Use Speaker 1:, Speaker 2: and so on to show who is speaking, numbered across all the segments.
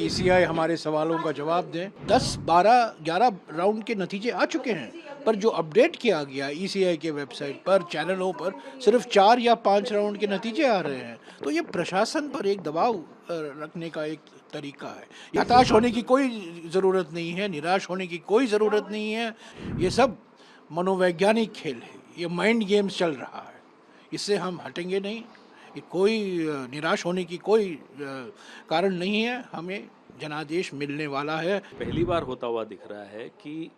Speaker 1: ECI हमारे सवालों का जवाब दें। 10, 12, 11 राउंड के नतीजे आ चुके हैं, पर जो अपडेट किया गया ईसीआई के वेबसाइट पर, चैनलों पर सिर्फ 4 या 5 राउंड के नतीजे आ रहे हैं। तो ये प्रशासन पर एक दबाव रखने का एक तरीका है। हताश होने की कोई ज़रूरत नहीं है, निराश होने की कोई ज़रूरत नहीं है। ये सब मनोवैज्ञानिक खेल है, ये माइंड गेम्स चल रहा है, इससे हम हटेंगे नहीं। ये कोई निराश होने की कोई कारण नहीं है, हमें जनादेश मिलने वाला है।
Speaker 2: पहली बार होता हुआ दिख रहा है कि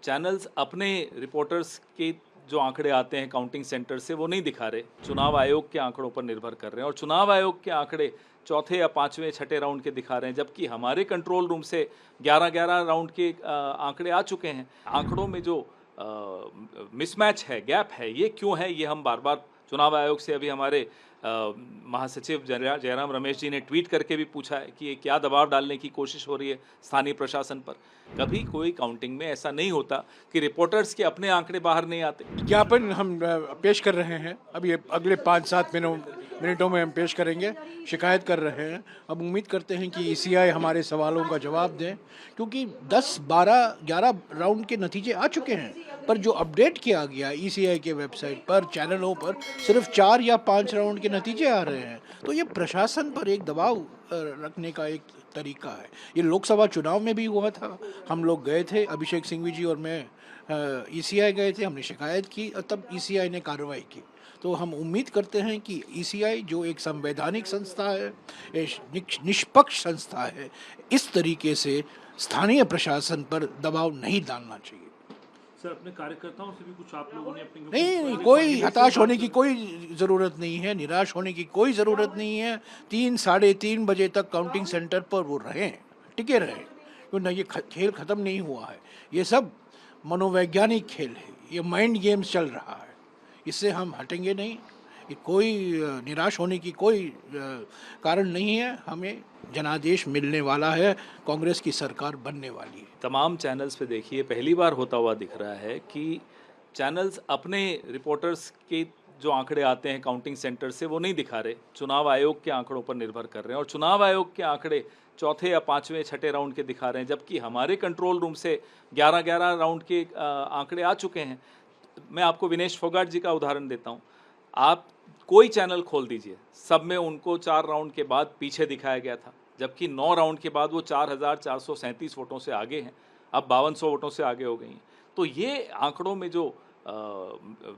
Speaker 2: चैनल्स अपने रिपोर्टर्स के जो आंकड़े आते हैं काउंटिंग सेंटर से वो नहीं दिखा रहे, चुनाव आयोग के आंकड़ों पर निर्भर कर रहे हैं और चुनाव आयोग के आंकड़े चौथे या पाँचवें छठे राउंड के दिखा रहे हैं, जबकि हमारे कंट्रोल रूम से 11-11 राउंड के आंकड़े आ चुके हैं। आंकड़ों में जो मिसमैच है, गैप है, ये क्यों है, ये हम बार बार चुनाव आयोग से अभी हमारे महासचिव जयराम रमेश जी ने ट्वीट करके भी पूछा है कि ये क्या दबाव डालने की कोशिश हो रही है स्थानीय प्रशासन पर। कभी कोई काउंटिंग में ऐसा नहीं होता कि रिपोर्टर्स के अपने आंकड़े बाहर नहीं आते।
Speaker 1: ज्ञापन हम पेश कर रहे हैं, अब ये अगले 5-7 मिनटों में हम पेश करेंगे। शिकायत कर रहे हैं, अब उम्मीद करते हैं कि ईसीआई हमारे सवालों का जवाब दें, क्योंकि 10, 12, 11 राउंड के नतीजे आ चुके हैं, पर जो अपडेट किया गया ईसीआई के वेबसाइट पर, चैनलों पर सिर्फ 4 या 5 राउंड के नतीजे आ रहे हैं। तो ये प्रशासन पर एक दबाव रखने का एक तरीका है। ये लोकसभा चुनाव में भी हुआ था, हम लोग गए थे, अभिषेक सिंघवी जी और मैं ईसीआई गए थे, हमने शिकायत की और तब ईसीआई ने कार्रवाई की। तो हम उम्मीद करते हैं कि ईसीआई जो एक संवैधानिक संस्था है, एक निष्पक्ष संस्था है, इस तरीके से स्थानीय प्रशासन पर दबाव नहीं डालना चाहिए।
Speaker 3: सर, अपने कार्यकर्ताओं से भी कुछ आप लोगों ने अपनी
Speaker 1: नहीं, कोई हताश होने की कोई ज़रूरत नहीं है, निराश होने की कोई ज़रूरत नहीं है। 3, साढ़े 3 बजे तक काउंटिंग सेंटर पर वो रहें, टिके रहें, क्योंकि ये खेल ख़त्म नहीं हुआ है। ये सब मनोवैज्ञानिक खेल है, ये माइंड गेम्स चल रहा है, इससे हम हटेंगे नहीं। ये कोई निराश होने की कोई कारण नहीं है, हमें जनादेश मिलने वाला है, कांग्रेस की सरकार बनने वाली है।
Speaker 2: तमाम चैनल्स पे देखिए, पहली बार होता हुआ दिख रहा है कि चैनल्स अपने रिपोर्टर्स के जो आंकड़े आते हैं काउंटिंग सेंटर से वो नहीं दिखा रहे, चुनाव आयोग के आंकड़ों पर निर्भर कर रहे हैं और चुनाव आयोग के आंकड़े चौथे या पाँचवें छठे राउंड के दिखा रहे हैं, जबकि हमारे कंट्रोल रूम से 11-11 राउंड के आंकड़े आ चुके हैं। मैं आपको विनेश फोगाट जी का उदाहरण देता हूँ। आप कोई चैनल खोल दीजिए, सब में उनको 4 राउंड के बाद पीछे दिखाया गया था, जबकि 9 राउंड के बाद वो 4,437 वोटों से आगे हैं, अब 5200 वोटों से आगे हो गई हैं। तो ये आंकड़ों में जो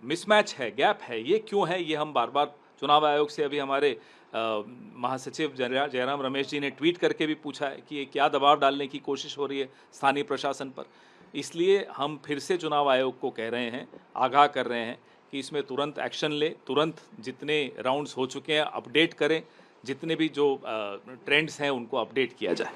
Speaker 2: मिसमैच है, गैप है, ये क्यों है, ये हम बार बार चुनाव आयोग से अभी हमारे महासचिव जयराम रमेश जी ने ट्वीट करके भी पूछा है कि ये क्या दबाव डालने की कोशिश हो रही है स्थानीय प्रशासन पर। इसलिए हम फिर से चुनाव आयोग को कह रहे हैं, आगाह कर रहे हैं कि इसमें तुरंत एक्शन ले, तुरंत जितने राउंड्स हो चुके हैं अपडेट करें, जितने भी जो ट्रेंड्स हैं उनको अपडेट किया जाए।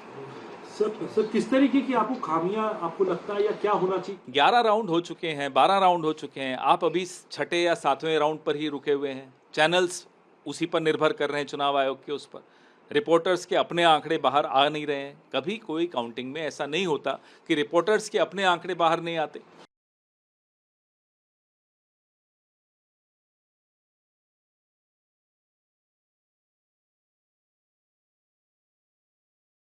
Speaker 3: सर, किस तरीके की आपको खामियां आपको लगता है या क्या होना चाहिए?
Speaker 2: 11 राउंड हो चुके हैं, 12 राउंड हो चुके हैं, आप अभी छठे या सातवें राउंड पर ही रुके हुए हैं। चैनल्स उसी पर निर्भर कर रहे हैं, चुनाव आयोग के उस पर। रिपोर्टर्स के अपने आंकड़े बाहर आ नहीं रहे हैं। कभी कोई काउंटिंग में ऐसा नहीं होता कि रिपोर्टर्स के अपने आंकड़े बाहर नहीं आते।